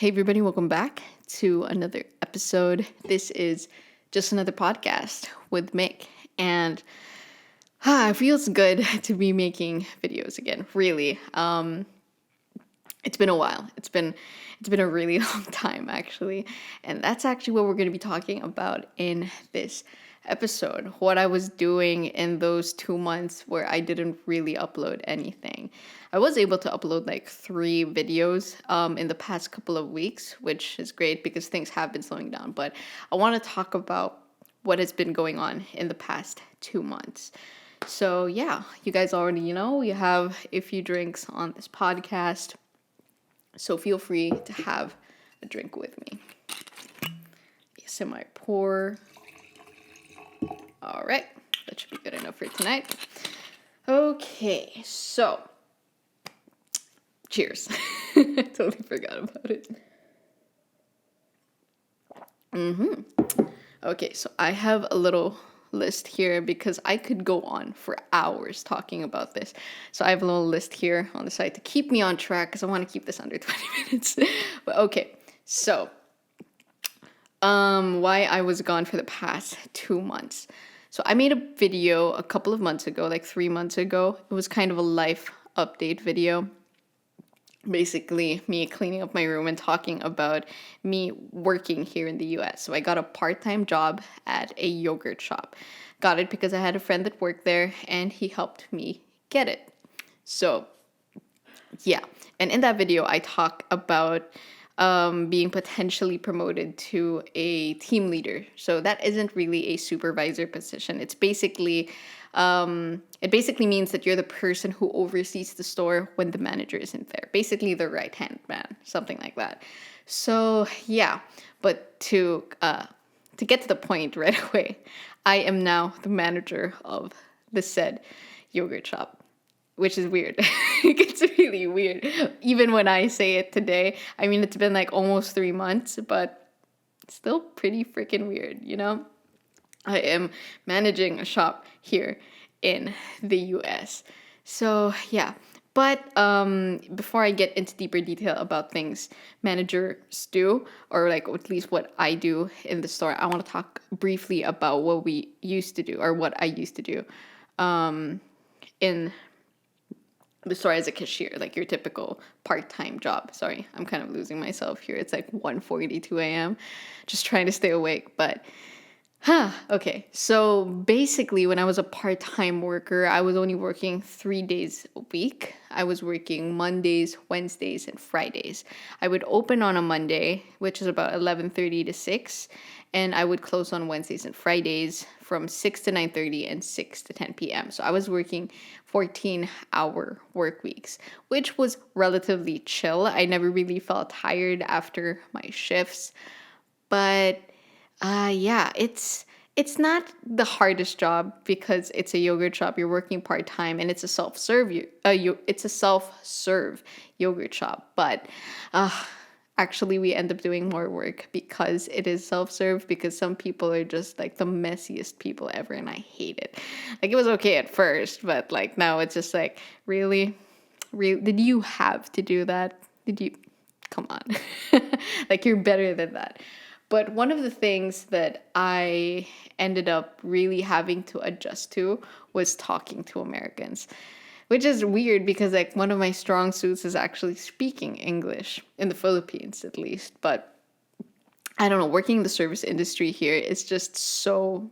Hey everybody, welcome back to another episode. This is just another podcast with Mick, and it feels good to be making videos again. Really, it's been a while. It's been a really long time actually, and that's actually what we're going to be talking about in this episode. What I was doing in those 2 months where I didn't really upload anything. I was able to upload like 3 videos in the past couple of weeks, which is great because things have been slowing down. But I want to talk about what has been going on in the past 2 months. So yeah, you guys already we have a few drinks on this podcast. So feel free to have a drink with me. Semi pour. All right, that should be good enough for tonight. Okay, so cheers. Totally forgot about it. Okay, so I have a little list here because I could go on for hours talking about this. So I have a little list here on the side to keep me on track because I want to keep this under 20 minutes. But okay, so why I was gone for the past 2 months. So I made a video a couple of months ago, like 3 months ago. It was kind of a life update video. Basically, me cleaning up my room and talking about me working here in the US. So I got a part-time job at a yogurt shop. Got it because I had a friend that worked there and he helped me get it. So yeah, and in that video, I talk about being potentially promoted to a team leader. So that isn't really a supervisor position. It's basically, it basically means that you're the person who oversees the store when the manager isn't there. Basically the right-hand man, something like that. So yeah, but to get to the point right away, I am now the manager of the said yogurt shop. Which is weird. It's really weird. Even when I say it today, I mean, it's been like almost 3 months, but it's still pretty freaking weird, I am managing a shop here in the US. So yeah, but before I get into deeper detail about things managers do, or like at least what I do in the store, I want to talk briefly about what we used to do, or what I used to do in the store as a cashier, like your typical part-time job. Sorry, I'm kind of losing myself here. It's like 1:42 a.m. Just trying to stay awake, but okay. So basically, when I was a part-time worker, I was only working 3 days a week. I was working Mondays, Wednesdays, and Fridays. I would open on a Monday, which is about 11:30 to 6, and I would close on Wednesdays and Fridays from 6 to 9:30 and 6 to 10 p.m. So I was working 14-hour work weeks, which was relatively chill. I never really felt tired after my shifts, but yeah, it's not the hardest job because it's a yogurt shop. You're working part-time and it's a it's a self-serve yogurt shop. But actually we end up doing more work because it is self-serve, because some people are just like the messiest people ever and I hate it. Like, it was okay at first, but like now it's just like, really? Did you have to do that? Come on. Like, you're better than that. But one of the things that I ended up really having to adjust to was talking to Americans, which is weird because like one of my strong suits is actually speaking English, in the Philippines at least. But I don't know, working in the service industry here is just so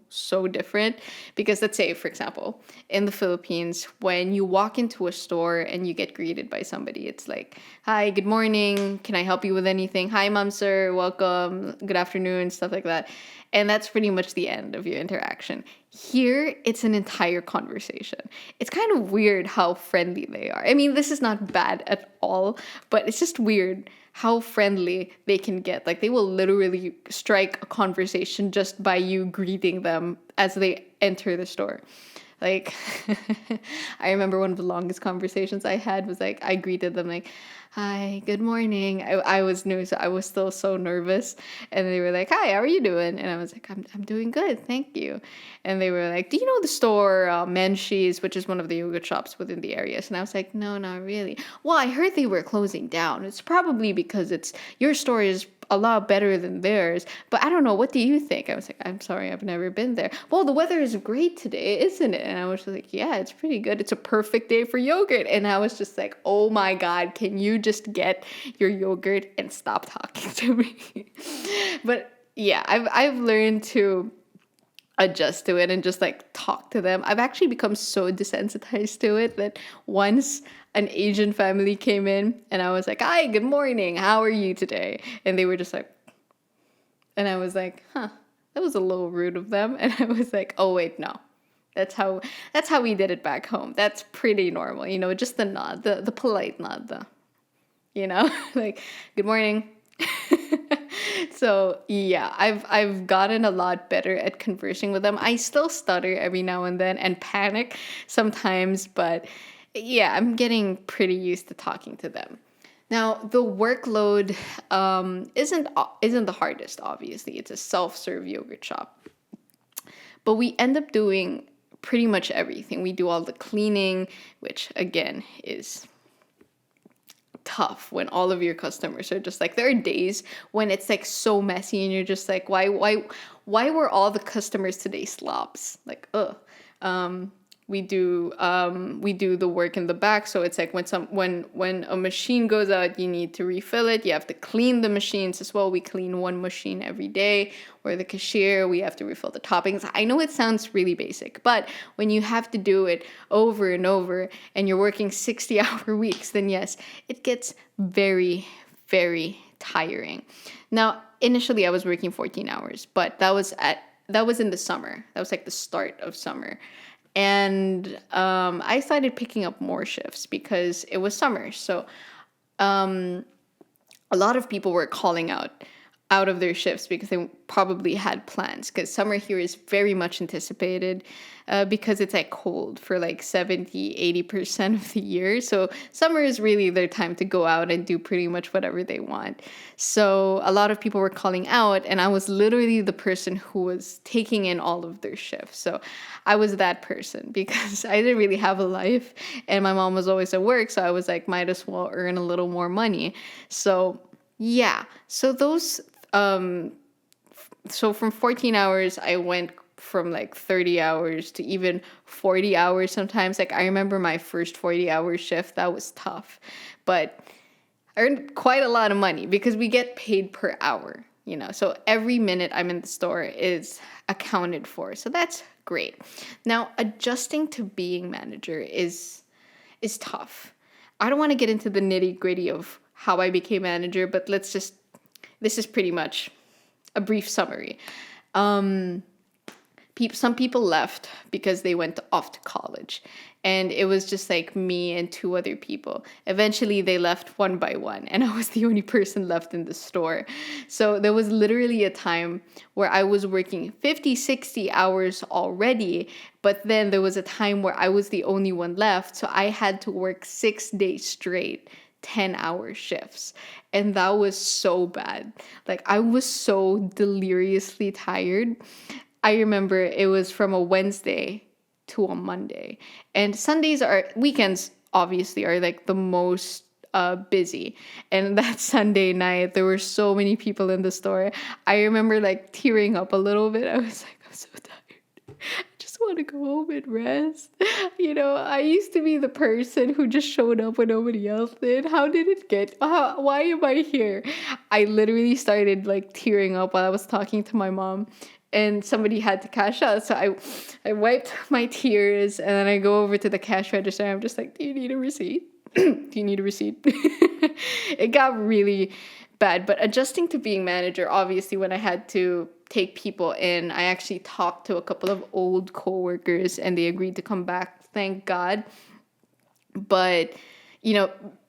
different because, let's say, for example, in the Philippines, when you walk into a store and you get greeted by somebody, it's like, hi, good morning, can I help you with anything? Hi, ma'am, sir, welcome, good afternoon, stuff like that. And that's pretty much the end of your interaction. Here, it's an entire conversation. It's kind of weird how friendly they are. I mean, this is not bad at all, but it's just weird how friendly they can get. Like, they will literally strike a conversation just by you greeting them as they enter the store. Like, I remember one of the longest conversations I had was like, I greeted them like, hi, good morning. I was new, so I was still so nervous. And they were like, hi, how are you doing? And I was like, I'm doing good, thank you. And they were like, do you know the store, Menchie's, which is one of the yoga shops within the areas? And I was like, no, not really. Well, I heard they were closing down. It's probably because your store is a lot better than theirs, but I don't know. What do you think? I was like, I'm sorry, I've never been there. Well, the weather is great today, isn't it? And I was just like, yeah, it's pretty good. It's a perfect day for yogurt. And I was just like, oh my God, can you just get your yogurt and stop talking to me? But yeah, I've learned to adjust to it and just like talk to them. I've actually become so desensitized to it that once an Asian family came in and I was like, hi, good morning. How are you today? And they were just like, and I was like, huh, that was a little rude of them. And I was like, oh wait, no. That's how we did it back home. That's pretty normal, just the nod, the polite nod, like, good morning. So yeah, I've gotten a lot better at conversing with them. I still stutter every now and then and panic sometimes, but yeah, I'm getting pretty used to talking to them. Now, the workload isn't the hardest, obviously. It's a self-serve yogurt shop. But we end up doing pretty much everything. We do all the cleaning, which again is tough when all of your customers are just like, there are days when it's like so messy and you're just like, why were all the customers today slobs? Like, ugh. We do the work in the back, so it's like when a machine goes out, you need to refill it. You have to clean the machines as well. We clean one machine every day. Or the cashier, we have to refill the toppings. I know it sounds really basic, but when you have to do it over and over and you're working 60-hour weeks, then yes, it gets very, very tiring. Now, initially I was working 14 hours, but that was in the summer. That was like the start of summer. And I started picking up more shifts because it was summer. So a lot of people were calling out of their shifts because they probably had plans, because summer here is very much anticipated because it's like cold for like 70-80% of the year. So summer is really their time to go out and do pretty much whatever they want. So a lot of people were calling out, and I was literally the person who was taking in all of their shifts. So I was that person because I didn't really have a life and my mom was always at work. So I was like, might as well earn a little more money. So yeah, so so from 14 hours, I went from like 30 hours to even 40 hours sometimes. Like, I remember my first 40-hour shift, that was tough. But I earned quite a lot of money because we get paid per hour, So every minute I'm in the store is accounted for. So that's great. Now, adjusting to being manager is tough. I don't want to get into the nitty-gritty of how I became manager, but this is pretty much a brief summary. Some people left because they went off to college, and it was just like me and two other people. Eventually they left one by one, and I was the only person left in the store. So there was literally a time where I was working 50-60 hours already, but then there was a time where I was the only one left, so I had to work 6 days straight, 10-hour shifts. And that was so bad. Like, I was so deliriously tired. I remember it was from a Wednesday to a Monday. And weekends obviously are like the most busy. And that Sunday night, there were so many people in the store. I remember like tearing up a little bit. I was like, I'm so tired. I just want to go home and rest. I used to be the person who just showed up when nobody else did. Why am I here? I literally started like tearing up while I was talking to my mom, and somebody had to cash out. So I wiped my tears, and then I go over to the cash register. And I'm just like, do you need a receipt? Do you need a receipt? It got really bad. But adjusting to being manager, obviously, when I had to take people in, I actually talked to a couple of old coworkers and they agreed to come back, thank God. But,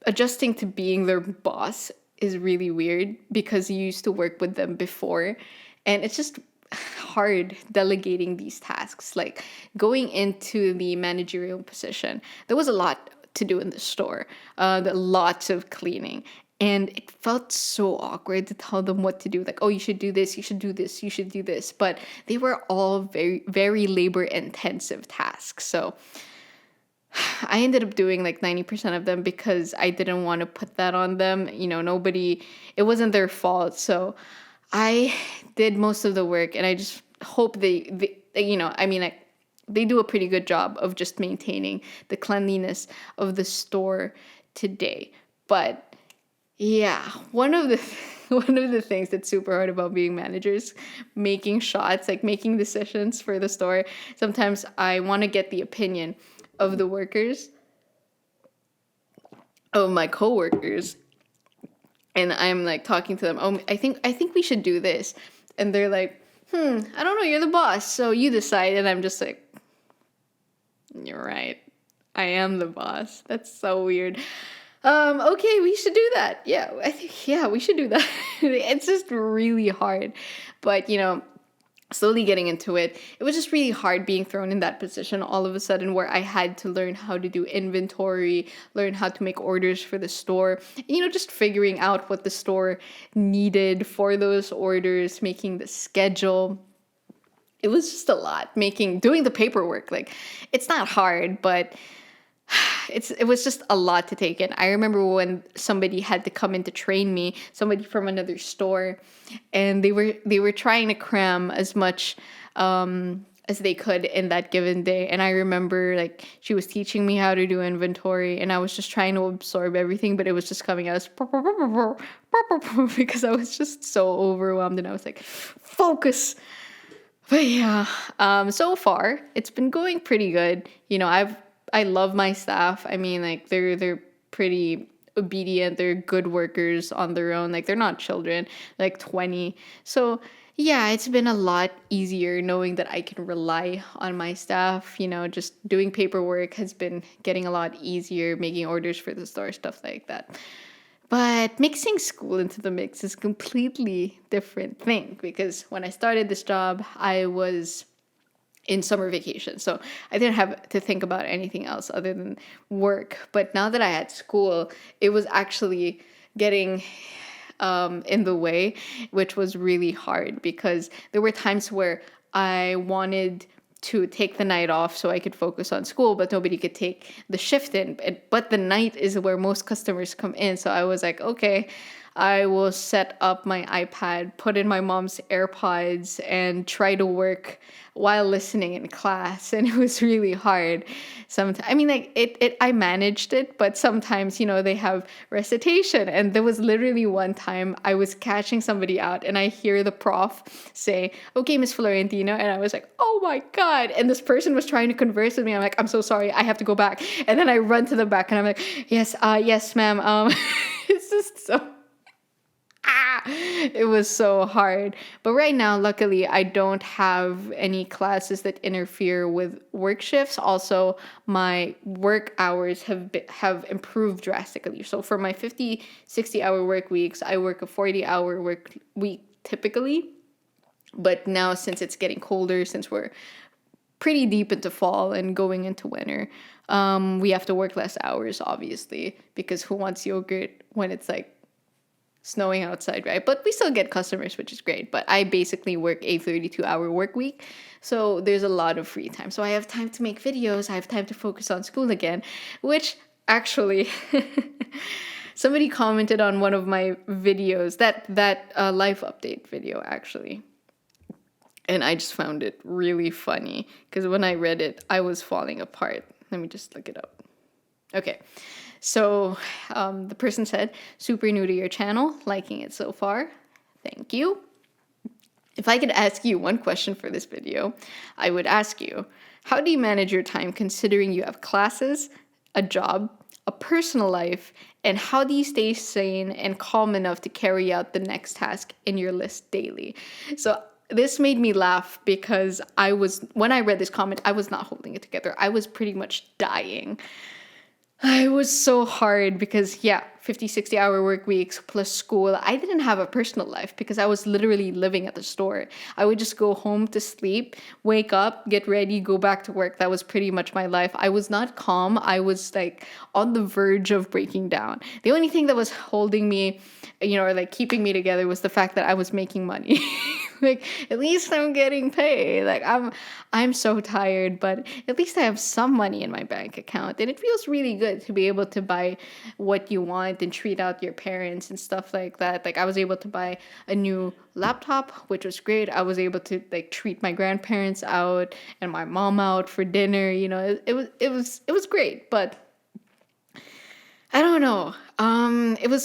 adjusting to being their boss is really weird because you used to work with them before. And hard delegating these tasks. Like going into the managerial position, there was a lot to do in the store, lots of cleaning. And it felt so awkward to tell them what to do. Like, oh, you should do this, you should do this, you should do this. But they were all very, very labor intensive tasks. So I ended up doing like 90% of them because I didn't want to put that on them. It wasn't their fault. So I did most of the work, and I just hope they do a pretty good job of just maintaining the cleanliness of the store today. But yeah, one of the things that's super hard about being managers, making shots, like making decisions for the store. Sometimes I want to get the opinion of the workers, of my coworkers, and I'm like talking to them. Oh, I think we should do this, and they're like, I don't know. You're the boss, so you decide. And I'm just like, you're right. I am the boss. That's so weird. Okay, we should do that. Yeah, we should do that. It's just really hard. But, slowly getting into it, it was just really hard being thrown in that position all of a sudden, where I had to learn how to do inventory, learn how to make orders for the store, just figuring out what the store needed for those orders, making the schedule. It was just a lot, doing the paperwork. Like, it's not hard, but it was just a lot to take in. I remember when somebody had to come in to train me, somebody from another store, and they were trying to cram as much as they could in that given day. And I remember like she was teaching me how to do inventory, and I was just trying to absorb everything, but it was just coming out as because I was just so overwhelmed, and I was like, focus. But yeah, so far it's been going pretty good. I love my staff. I mean, like they're pretty obedient. They're good workers on their own. Like they're not children, like 20. So yeah, it's been a lot easier knowing that I can rely on my staff. Just doing paperwork has been getting a lot easier, making orders for the store, stuff like that. But mixing school into the mix is a completely different thing, because when I started this job, I was in summer vacation. So I didn't have to think about anything else other than work. But now that I had school, it was actually getting in the way, which was really hard, because there were times where I wanted to take the night off so I could focus on school, but nobody could take the shift in. But the night is where most customers come in. So I was like, okay, I will set up my iPad, put in my mom's AirPods, and try to work while listening in class. And it was really hard. Sometimes, I mean, like I managed it, but sometimes, they have recitation. And there was literally one time I was catching somebody out, and I hear the prof say, okay, Miss Florentino. And I was like, oh my God. And this person was trying to converse with me. I'm like, I'm so sorry, I have to go back. And then I run to the back, and I'm like, yes, ma'am. It's just so... it was so hard. But right now, luckily, I don't have any classes that interfere with work shifts. Also, my work hours have improved drastically. So for my 50, 60-hour work weeks, I work a 40-hour work week typically. But now, since it's getting colder, since we're pretty deep into fall and going into winter, we have to work less hours, obviously, because who wants yogurt when it's like snowing outside, right? But we still get customers, which is great. But I basically work a 32-hour work week, so there's a lot of free time. So I have time to make videos. I have time to focus on school again, which actually somebody commented on one of my videos, that life update video, actually. And I just found it really funny, because when I read it, I was falling apart. Let me just look it up. Okay. So the person said, super new to your channel, liking it so far. Thank you. If I could ask you one question for this video, I would ask you, how do you manage your time considering you have classes, a job, a personal life, and how do you stay sane and calm enough to carry out the next task in your list daily? So this made me laugh, because when I read this comment, I was not holding it together. I was pretty much dying. it was so hard because, yeah, 50, 60-hour work weeks plus school. I didn't have a personal life because I was literally living at the store. I would just go home to sleep, wake up, get ready, go back to work. That was pretty much my life. I was not calm. I was like on the verge of breaking down. The only thing that was holding me, or like keeping me together was the fact that I was making money. Like, at least I'm getting paid. Like, I'm so tired, but at least I have some money in my bank account, and it feels really good to be able to buy what you want and treat out your parents and stuff like that. Like, I was able to buy a new laptop, which was great. I was able to like treat my grandparents out and my mom out for dinner. It was great, but I don't know. I was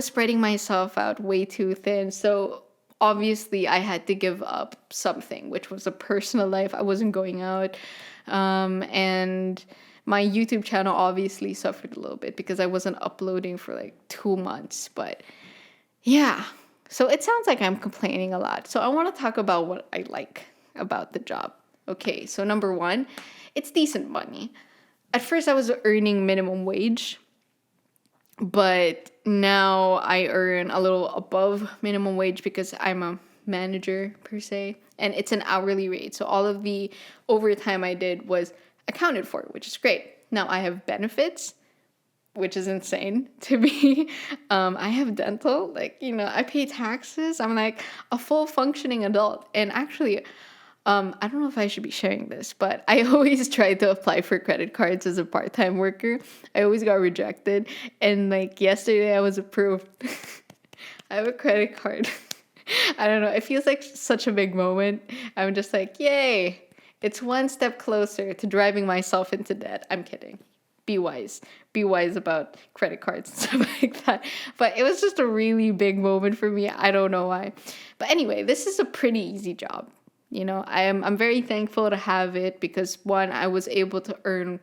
spreading myself out way too thin. So obviously I had to give up something, which was a personal life. I wasn't going out. And my YouTube channel obviously suffered a little bit because I wasn't uploading for like 2 months. But yeah, so it sounds like I'm complaining a lot. So I want to talk about what I like about the job. Okay, so number one, it's decent money. At first, I was earning minimum wage, but now I earn a little above minimum wage because I'm a manager per se, and it's an hourly rate. So all of the overtime I did was accounted for, which is great. Now I have benefits, which is insane to me. I have dental, like, I pay taxes. I'm like a full functioning adult. And actually, I don't know if I should be sharing this, but I always tried to apply for credit cards as a part-time worker. I always got rejected. And like yesterday I was approved. I have a credit card. I don't know. It feels like such a big moment. I'm just like, yay. It's one step closer to driving myself into debt. I'm kidding. Be wise. Be wise about credit cards and stuff like that. But it was just a really big moment for me. I don't know why. But anyway, this is a pretty easy job. I'm very thankful to have it because, one, I was able to earn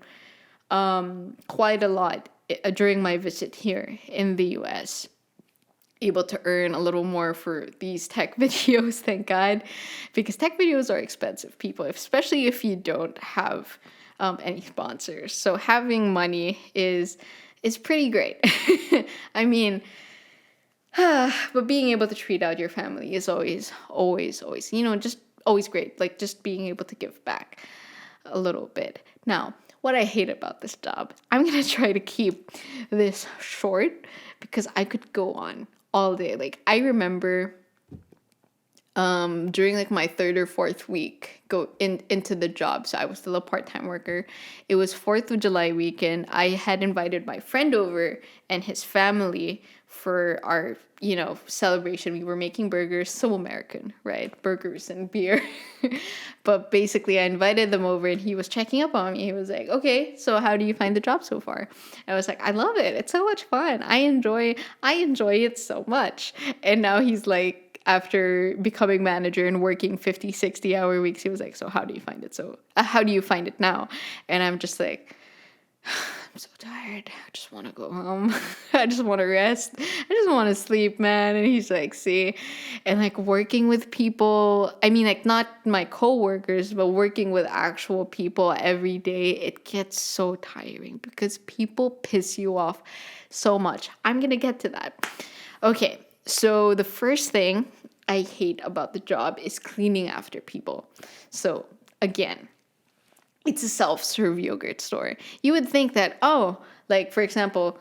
quite a lot during my visit here in the US. Able to earn a little more for these tech videos, thank God, because tech videos are expensive, people, especially if you don't have any sponsors. So having money is pretty great. I mean, but being able to treat out your family is always, just always great. Like, just being able to give back a little bit. Now, what I hate about this job, I'm going to try to keep this short because I could go on all day. Like, I remember during like my third or fourth week into the job, so I was still a part-time worker. It was 4th of July weekend. I had invited my friend over and his family for our celebration. We were making burgers, so American, right? Burgers and beer. But basically I invited them over and he was checking up on me. He was like, okay, so how do you find the job so far? I was like, I love it. It's so much fun. I enjoy it so much. And now he's like, after becoming manager and working 50, 60-hour weeks, he was like, so how do you find it? How do you find it now? And I'm just like, I'm so tired. I just want to go home. I just want to rest. I just want to sleep, man. And he's like, see, and like working with people, I mean, like not my coworkers, but working with actual people every day, it gets so tiring because people piss you off so much. I'm going to get to that. Okay. So the first thing I hate about the job is cleaning after people. So again, it's a self-serve yogurt store. You would think that, like for example,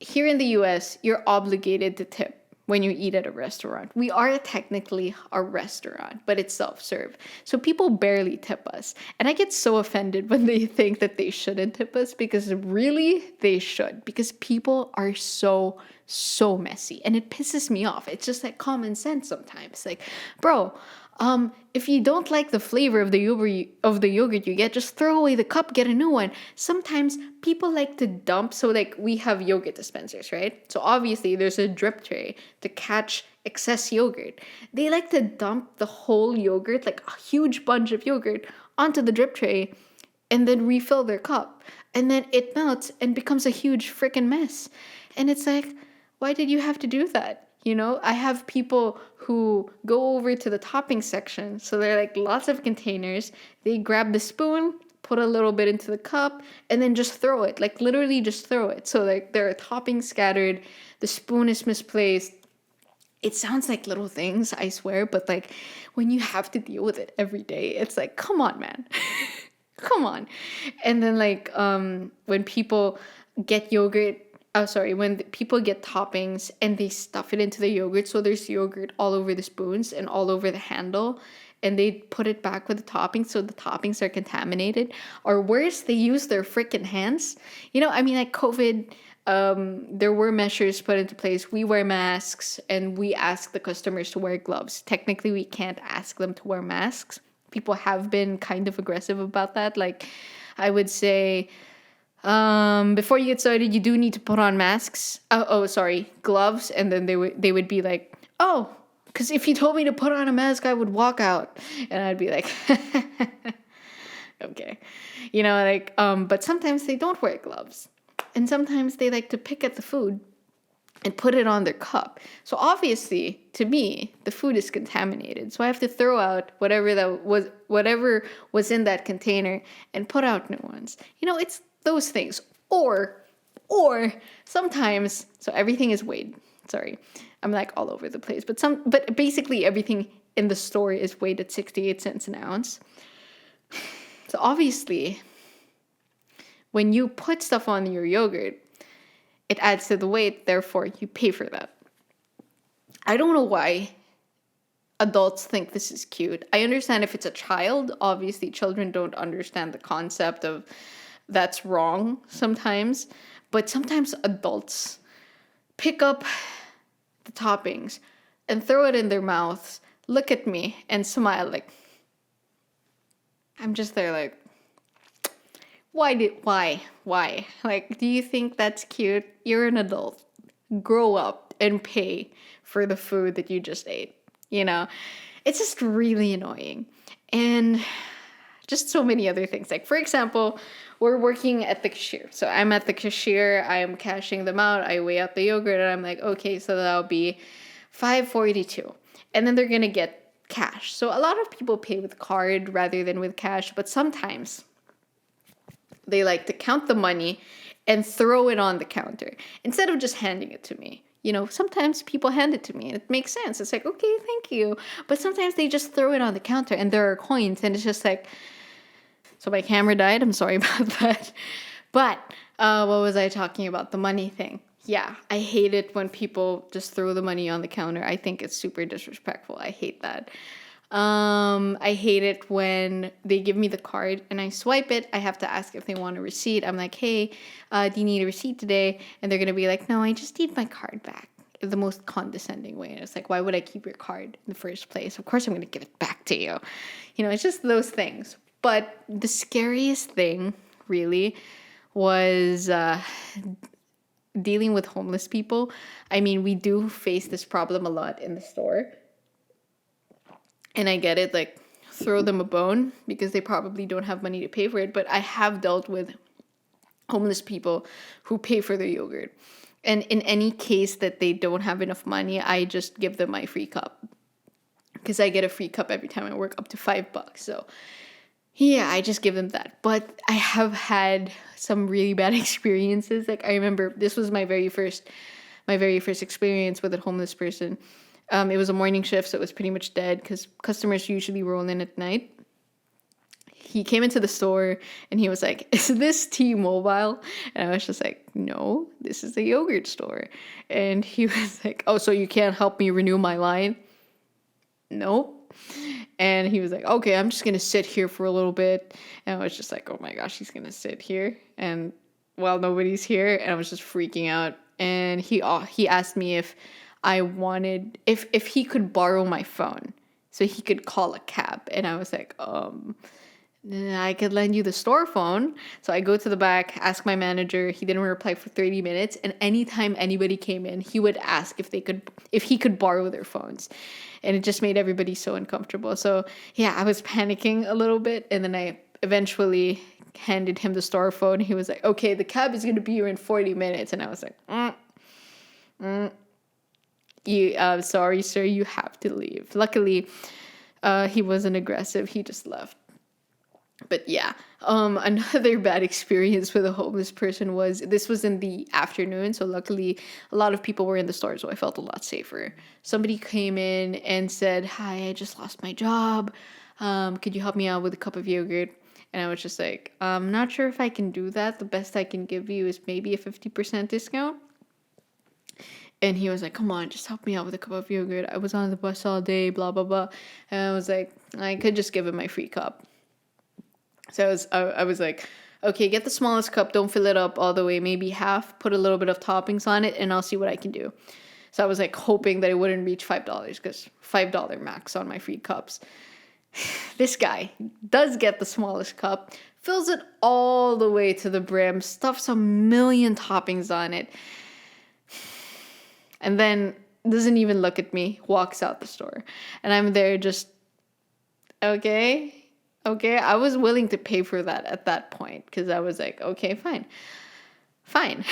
here in the US, you're obligated to tip when you eat at a restaurant. We are technically a restaurant, but it's self-serve. So people barely tip us. And I get so offended when they think that they shouldn't tip us because really they should, because people are so messy and it pisses me off. It's just like common sense sometimes. Like, bro, if you don't like the flavor of the yogurt you get, just throw away the cup, get a new one. Sometimes people like to dump. So like we have yogurt dispensers, right? So obviously there's a drip tray to catch excess yogurt. They like to dump the whole yogurt, like a huge bunch of yogurt, onto the drip tray and then refill their cup. And then it melts and becomes a huge freaking mess. And it's like, why did you have to do that? I have people who go over to the topping section. So they're like lots of containers. They grab the spoon, put a little bit into the cup, and then just throw it. Like literally just throw it. So like there are toppings scattered, the spoon is misplaced. It sounds like little things, I swear, but like when you have to deal with it every day, it's like, come on, man. Come on. And then like when people get yogurt, when people get toppings and they stuff it into the yogurt, so there's yogurt all over the spoons and all over the handle, and they put it back with the toppings, so the toppings are contaminated. Or worse, they use their freaking hands. I mean, like COVID, there were measures put into place. We wear masks and we ask the customers to wear gloves. Technically, we can't ask them to wear masks. People have been kind of aggressive about that. Like, I would say, before you get started, you do need to put on masks. Gloves. And then they would be like, oh, because if you told me to put on a mask, I would walk out. And I'd be like, okay. But sometimes they don't wear gloves. And sometimes they like to pick at the food and put it on their cup. So obviously, to me, the food is contaminated. So I have to throw out whatever was in that container and put out new ones. It's those things. Or sometimes, so everything is weighed. Sorry, I'm like all over the place. But basically everything in the store is weighed at 68 cents an ounce. So obviously, when you put stuff on your yogurt, it adds to the weight, therefore you pay for that. I don't know why adults think this is cute. I understand if it's a child, obviously children don't understand the concept of that's wrong sometimes, but sometimes adults pick up the toppings and throw it in their mouths, look at me and smile like, I'm just there like, why? Like, do you think that's cute? You're an adult. Grow up and pay for the food that you just ate. It's just really annoying. And just so many other things. Like, for example, we're working at the cashier. So I'm at the cashier, I'm cashing them out, I weigh out the yogurt, and I'm like, okay, so that'll be $5.42. And then they're gonna get cash. So a lot of people pay with card rather than with cash, but sometimes they like to count the money and throw it on the counter instead of just handing it to me. Sometimes people hand it to me and it makes sense. It's like, okay, thank you. But sometimes they just throw it on the counter and there are coins and it's just like, so my camera died. I'm sorry about that. But what was I talking about? The money thing. Yeah, I hate it when people just throw the money on the counter. I think it's super disrespectful. I hate that. I hate it when they give me the card and I swipe it. I have to ask if they want a receipt. I'm like, hey, do you need a receipt today? And they're going to be like, no, I just need my card back. The most condescending way. And it's like, why would I keep your card in the first place? Of course I'm going to give it back to you. It's just those things. But the scariest thing really was dealing with homeless people. I mean, we do face this problem a lot in the store. And I get it, like, throw them a bone because they probably don't have money to pay for it. But I have dealt with homeless people who pay for their yogurt. And in any case that they don't have enough money, I just give them my free cup. Because I get a free cup every time I work up to $5. So, yeah, I just give them that. But I have had some really bad experiences. Like, I remember this was my very first experience with a homeless person. It was a morning shift, so it was pretty much dead because customers usually roll in at night. He came into the store and he was like, is this T-Mobile? And I was just like, no, this is a yogurt store. And he was like, oh, so you can't help me renew my line? Nope. And he was like, okay, I'm just going to sit here for a little bit. And I was just like, oh my gosh, he's going to sit here. And while nobody's here, and I was just freaking out. And he asked me if I wanted, if he could borrow my phone so he could call a cab. And I was like, I could lend you the store phone. So I go to the back, ask my manager. He didn't reply for 30 minutes. And anytime anybody came in, he would ask if he could borrow their phones. And it just made everybody so uncomfortable. So yeah, I was panicking a little bit. And then I eventually handed him the store phone. He was like, okay, the cab is going to be here in 40 minutes. And I was like, sorry, sir, you have to leave. Luckily, he wasn't aggressive. He just left. But yeah, another bad experience with a homeless person was, this was in the afternoon, so luckily a lot of people were in the store, so I felt a lot safer. Somebody came in and said, "Hi, I just lost my job. Could you help me out with a cup of yogurt?" And I was just like, "I'm not sure if I can do that. The best I can give you is maybe a 50% discount." And he was like, "Come on, just help me out with a cup of yogurt. I was on the bus all day, blah, blah, blah." And I was like, I could just give him my free cup. So I was like, okay, get the smallest cup, don't fill it up all the way, maybe half, put a little bit of toppings on it, and I'll see what I can do. So I was like hoping that it wouldn't reach $5 because $5 max on my free cups. This guy does get the smallest cup, fills it all the way to the brim, stuffs a million toppings on it, and then doesn't even look at me, walks out the store. And I'm there just, okay. Okay, I was willing to pay for that at that point because I was like, okay, fine. Fine.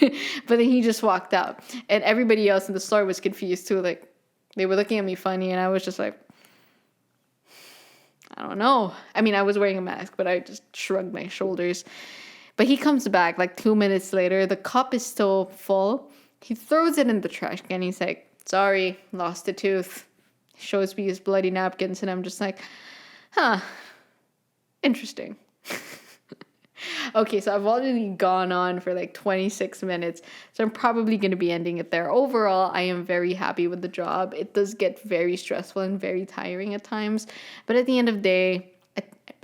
But then he just walked out. And everybody else in the store was confused too. Like, they were looking at me funny, and I was just like, I don't know. I mean, I was wearing a mask, but I just shrugged my shoulders. But he comes back like 2 minutes later. The cup is still full. He throws it in the trash can. He's like, "Sorry, lost a tooth." Shows me his bloody napkins, and I'm just like, huh, interesting. Okay, so I've already gone on for like 26 minutes, so I'm probably going to be ending it there. Overall, I am very happy with the job. It does get very stressful and very tiring at times, but at the end of the day,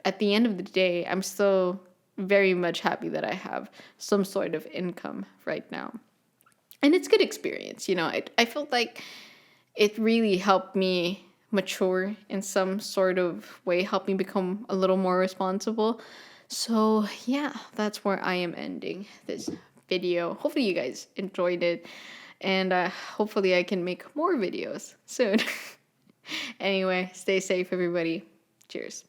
at the end of the day, I'm still very much happy that I have some sort of income right now. And it's good experience, you know. I felt like it really helped me mature in some sort of way, helped me become a little more responsible. So yeah, that's where I am ending this video. Hopefully you guys enjoyed it, and hopefully I can make more videos soon. Anyway, stay safe, everybody. Cheers.